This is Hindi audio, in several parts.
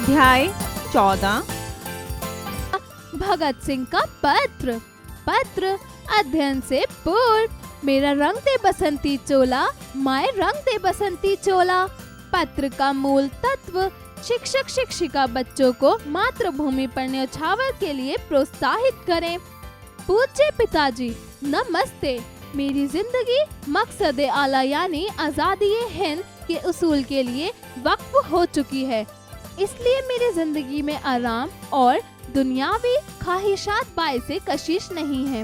अध्याय 14 भगत सिंह का पत्र अध्ययन से पूर्व। मेरा रंग दे बसंती चोला, माए रंग दे बसंती चोला। पत्र का मूल तत्व, शिक्षक शिक्षिका बच्चों को मातृभूमि पर न्यौछावर के लिए प्रोत्साहित करें। पूज्य पिताजी नमस्ते। मेरी जिंदगी मकसद आला यानी आजादी हिंद के उसूल के लिए वक्फ हो चुकी है, इसलिए मेरी जिंदगी में आराम और दुनियावी ख्वाहिशात बाइसे कशिश नहीं है।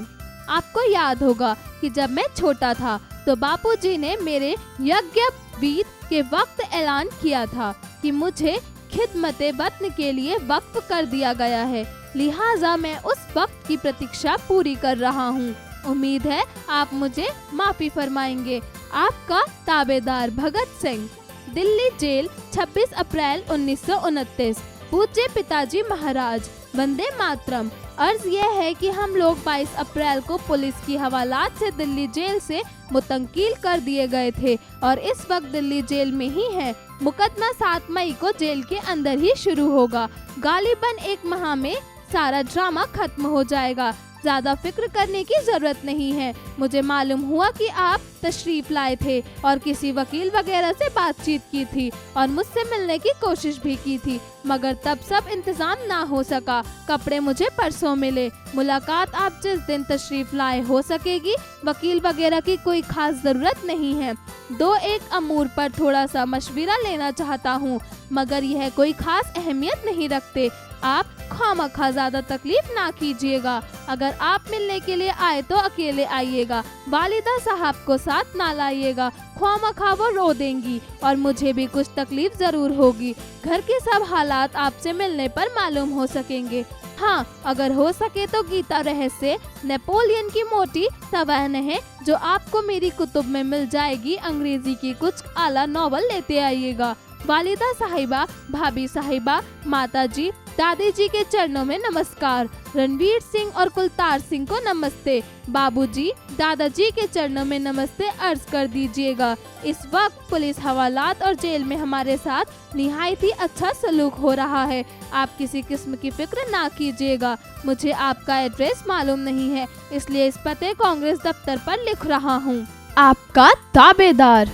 आपको याद होगा कि जब मैं छोटा था तो बापूजी ने मेरे यज्ञ वीर के वक्त ऐलान किया था कि मुझे खिदमत वतन के लिए वक्फ कर दिया गया है, लिहाजा मैं उस वक्त की प्रतीक्षा पूरी कर रहा हूँ। उम्मीद है आप मुझे माफी फरमाएंगे। आपका ताबेदार भगत सिंह। दिल्ली जेल 26 अप्रैल 1929। पूज्य पिताजी महाराज, वंदे मातरम। अर्ज यह है कि हम लोग 22 अप्रैल को पुलिस की हवालात से दिल्ली जेल से मुतंकील कर दिए गए थे और इस वक्त दिल्ली जेल में ही हैं। मुकदमा 7 मई को जेल के अंदर ही शुरू होगा। गालिबन 1 माह में सारा ड्रामा खत्म हो जाएगा। ज्यादा फिक्र करने की जरूरत नहीं है। मुझे मालूम हुआ कि आप तशरीफ लाए थे और किसी वकील वगैरह से बातचीत की थी और मुझसे मिलने की कोशिश भी की थी, मगर तब सब इंतजाम ना हो सका। कपड़े मुझे परसों मिले। मुलाकात आप जिस दिन तशरीफ लाए हो सकेगी। वकील वगैरह की कोई खास जरूरत नहीं है। 2-1 अमूर पर थोड़ा सा मशविरा लेना चाहता हूँ, मगर यह कोई खास अहमियत नहीं रखते। आप खामखा ज्यादा तकलीफ ना कीजिएगा। अगर आप मिलने के लिए आए तो अकेले आइएगा, वालिदा साहब को साथ ना लाइएगा, खामखा वो रो देंगी और मुझे भी कुछ तकलीफ जरूर होगी। घर के सब हालात आपसे मिलने पर मालूम हो सकेंगे। हाँ, अगर हो सके तो गीता रहस्य, नेपोलियन की मोटी सवाहन है जो आपको मेरी कुतुब में मिल जाएगी, अंग्रेजी की कुछ आला नॉवल लेते आइएगा। वालिदा साहिबा, भाभी साहिबा, माताजी, दादी जी के चरणों में नमस्कार। रणवीर सिंह और कुलतार सिंह को नमस्ते। बाबूजी, दादाजी के चरणों में नमस्ते अर्ज कर दीजिएगा। इस वक्त पुलिस हवालात और जेल में हमारे साथ निहायत ही अच्छा सलूक हो रहा है। आप किसी किस्म की फिक्र ना कीजिएगा। मुझे आपका एड्रेस मालूम नहीं है, इसलिए इस पते कांग्रेस दफ्तर पर लिख रहा हूँ। आपका ताबेदार।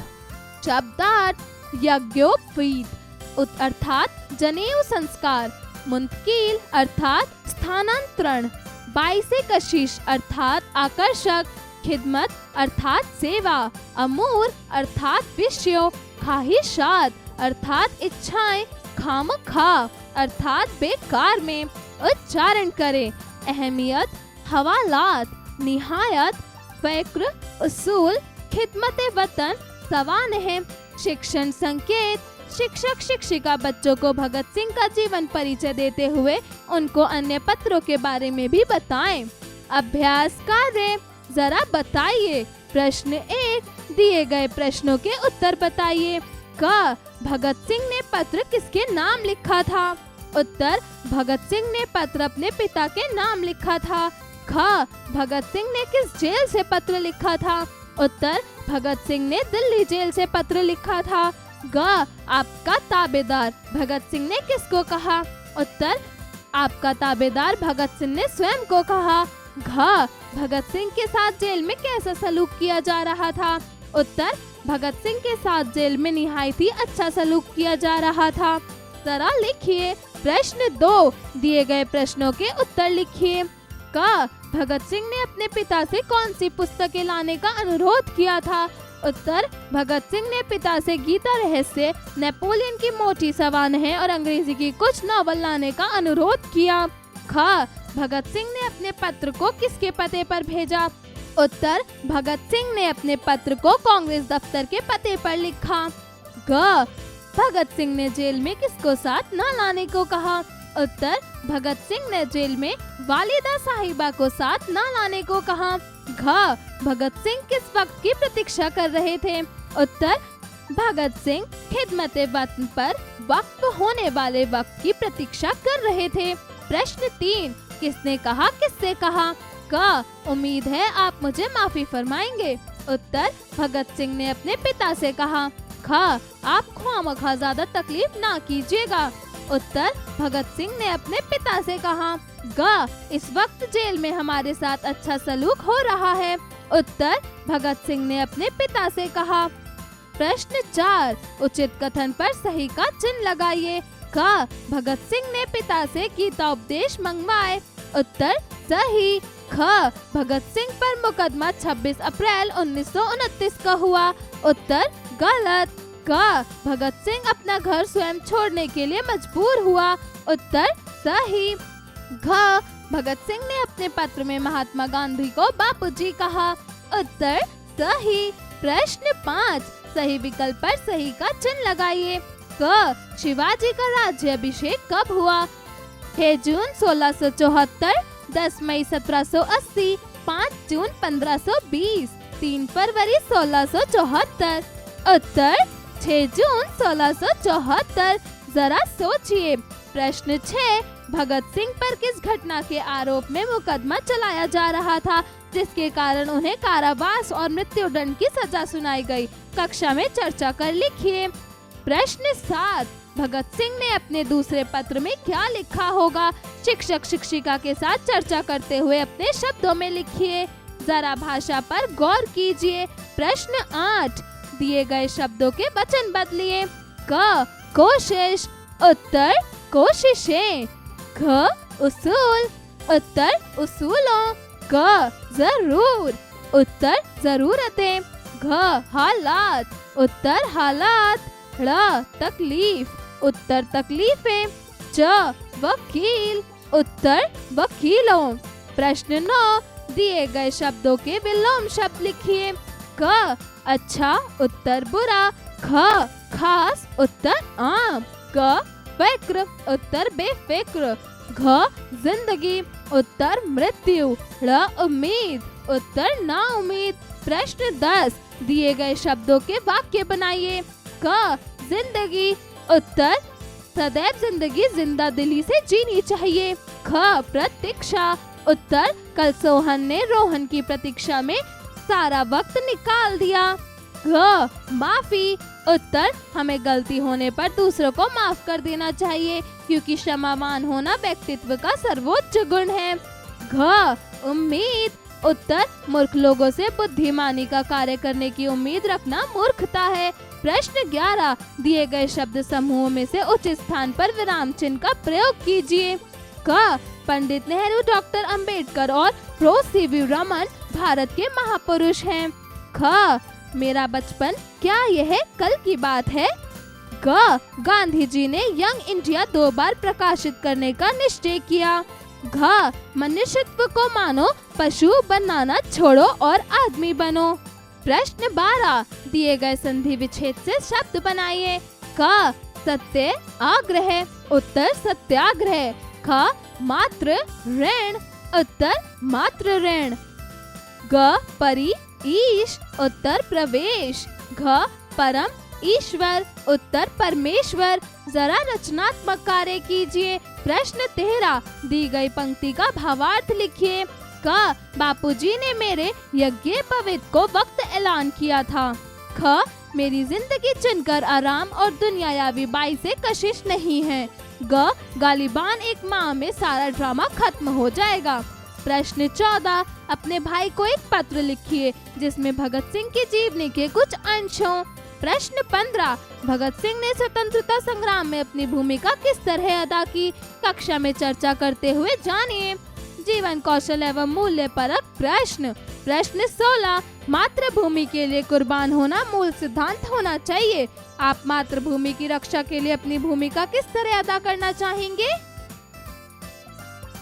शब्दार्थ, यज्ञोपवीत अर्थात जनेऊ संस्कार। मुंतकिल अर्थात स्थानांतरण। बाइसे कशिश अर्थात आकर्षक। खिदमत अर्थात सेवा। अमूर अर्थात विषयों। ख्वाहिशात अर्थात इच्छाएं। खामखा अर्थात बेकार में। उच्चारण करें। अहमियत, हवालात, निहायत, फ़िक्र, उसूल, खिदमत वतन, सवानह। शिक्षण संकेत, शिक्षक शिक्षिका बच्चों को भगत सिंह का जीवन परिचय देते हुए उनको अन्य पत्रों के बारे में भी बताएं। अभ्यास कार्य, जरा बताइए। प्रश्न 1, दिए गए प्रश्नों के उत्तर बताइए। क, भगत सिंह ने पत्र किसके नाम लिखा था? उत्तर, भगत सिंह ने पत्र अपने पिता के नाम लिखा था। ख, भगत सिंह ने किस जेल से पत्र लिखा था? उत्तर, भगत सिंह ने दिल्ली जेल से पत्र लिखा था। ग, आपका ताबेदार भगत सिंह ने किसको कहा? उत्तर, आपका ताबेदार भगत सिंह ने स्वयं को कहा। घ, भगत सिंह के साथ जेल में कैसा सलूक किया जा रहा था? उत्तर, भगत सिंह के साथ जेल में निहायत ही अच्छा सलूक किया जा रहा था। जरा लिखिए। प्रश्न 2, दिए गए प्रश्नों के उत्तर लिखिए। क, भगत सिंह ने अपने पिता से कौन सी पुस्तकें लाने का अनुरोध किया था? उत्तर, भगत सिंह ने पिता से गीता रहस्य, नेपोलियन की मोटी सवानह और अंग्रेजी की कुछ नॉवल लाने का अनुरोध किया। ख, भगत सिंह ने अपने पत्र को किसके पते पर भेजा? उत्तर, भगत सिंह ने अपने पत्र को कांग्रेस दफ्तर के पते पर लिखा। ग, भगत सिंह ने जेल में किसको साथ न लाने को कहा? उत्तर, भगत सिंह ने जेल में वालिदा साहिबा को साथ न लाने को कहा। घ, भगत सिंह किस वक्त की प्रतीक्षा कर रहे थे? उत्तर, भगत सिंह खिदमत वतन पर वक्फ होने वाले वक्त की प्रतीक्षा कर रहे थे। प्रश्न 3, किसने कहा, किससे कहा? क, उम्मीद है आप मुझे माफी फरमाएंगे। उत्तर, भगत सिंह ने अपने पिता से कहा। ख, आप खामखा ज्यादा तकलीफ ना कीजिएगा। उत्तर, भगत सिंह ने अपने पिता से कहा। ग, इस वक्त जेल में हमारे साथ अच्छा सलूक हो रहा है। उत्तर, भगत सिंह ने अपने पिता से कहा। प्रश्न 4, उचित कथन पर सही का चिन्ह लगाइए। क, भगत सिंह ने पिता से गीतोपदेश मंगवाए। उत्तर, सही। ख, भगत सिंह पर मुकदमा 26 अप्रैल 1929 का हुआ। उत्तर, गलत। ग, भगत सिंह अपना घर स्वयं छोड़ने के लिए मजबूर हुआ। उत्तर, सही। घ, भगत सिंह ने अपने पत्र में महात्मा गांधी को बापूजी कहा। उत्तर, सही। प्रश्न 5, सही विकल्प पर सही का चिन्ह लगाइए। क, शिवाजी का राज्याभिषेक कब हुआ? 6 जून 1674, 10 मई 1780, 5 जून 1520, 3 फरवरी 1674। उत्तर, 6 जून 1674। जरा सोचिए। प्रश्न 6, भगत सिंह पर किस घटना के आरोप में मुकदमा चलाया जा रहा था जिसके कारण उन्हें कारावास और मृत्युदंड की सजा सुनाई गई? कक्षा में चर्चा कर लिखिए। प्रश्न 7, भगत सिंह ने अपने दूसरे पत्र में क्या लिखा होगा? शिक्षक शिक्षिका के साथ चर्चा करते हुए अपने शब्दों में लिखिए। जरा भाषा पर गौर कीजिए। प्रश्न 8, दिए गए शब्दों के वचन बदलिए। क, कोशिश। उत्तर, कोशिशें। ख, उसूल। उत्तर, उसूलों। ग, जरूर। उत्तर, जरूरतें। घ, हालात। उत्तर, हालात। ड़, तकलीफ। उत्तर, तकलीफें। च, वकील। उत्तर, वकीलों। प्रश्न 9, दिए गए शब्दों के विलोम शब्द लिखिए। क, अच्छा। उत्तर, बुरा। ख, खास। उत्तर, आम। ग, फिक्र। उत्तर, बेफिक्र। घ, जिंदगी। उत्तर, मृत्यु। ड़, उम्मीद। उत्तर, नाउम्मीद। प्रश्न 10, दिए गए शब्दों के वाक्य बनाइए। क, जिंदगी। उत्तर, सदैव जिंदगी जिंदा दिली से जीनी चाहिए। ख, प्रतीक्षा। उत्तर, कल सोहन ने रोहन की प्रतीक्षा में सारा वक्त निकाल दिया। घ, माफी। उत्तर, हमें गलती होने पर दूसरों को माफ कर देना चाहिए क्योंकि क्षमावान होना व्यक्तित्व का सर्वोच्च गुण है। घ, उम्मीद। उत्तर, मूर्ख लोगों से बुद्धिमानी का कार्य करने की उम्मीद रखना मूर्खता है। प्रश्न 11, दिए गए शब्द समूह में से उचित स्थान पर विराम चिन्ह का प्रयोग कीजिए। क, पंडित नेहरू, डॉक्टर अंबेडकर और प्रो सी.वी. रमन भारत के महापुरुष हैं। ख, मेरा बचपन, क्या यह कल की बात है? ग, गांधी जी ने यंग इंडिया 2 बार प्रकाशित करने का निश्चय किया। घ, मनुष्यत्व को मानो, पशु बनाना छोड़ो और आदमी बनो। प्रश्न 12, दिए गए संधि विच्छेद से शब्द बनाइए। क, सत्य आग्रह। उत्तर, सत्याग्रह। ख, मात्र ऋण। उत्तर, मात्र ऋण। ग, परि ईश। उत्तर, प्रवेश। घ, परम ईश्वर। उत्तर, परमेश्वर। जरा रचनात्मक कार्य कीजिए। प्रश्न 13, दी गई पंक्ति का भावार्थ लिखिए। क, बापूजी ने मेरे यज्ञोपवीत को वक्त ऐलान किया था। ख, मेरी जिंदगी चुनकर आराम और दुनियावी बाई से कशिश नहीं है। ग, गालिबान एक माह में सारा ड्रामा खत्म हो जाएगा। प्रश्न 14, अपने भाई को एक पत्र लिखिए जिसमें भगत सिंह की जीवनी के कुछ अंश हों। प्रश्न 15, भगत सिंह ने स्वतंत्रता संग्राम में अपनी भूमिका किस तरह अदा की? कक्षा में चर्चा करते हुए जानिए। जीवन कौशल एवं मूल्य परक प्रश्न। प्रश्न 16, मातृभूमि के लिए कुर्बान होना मूल सिद्धांत होना चाहिए। आप मातृभूमि की रक्षा के लिए अपनी भूमिका किस तरह अदा करना चाहेंगे?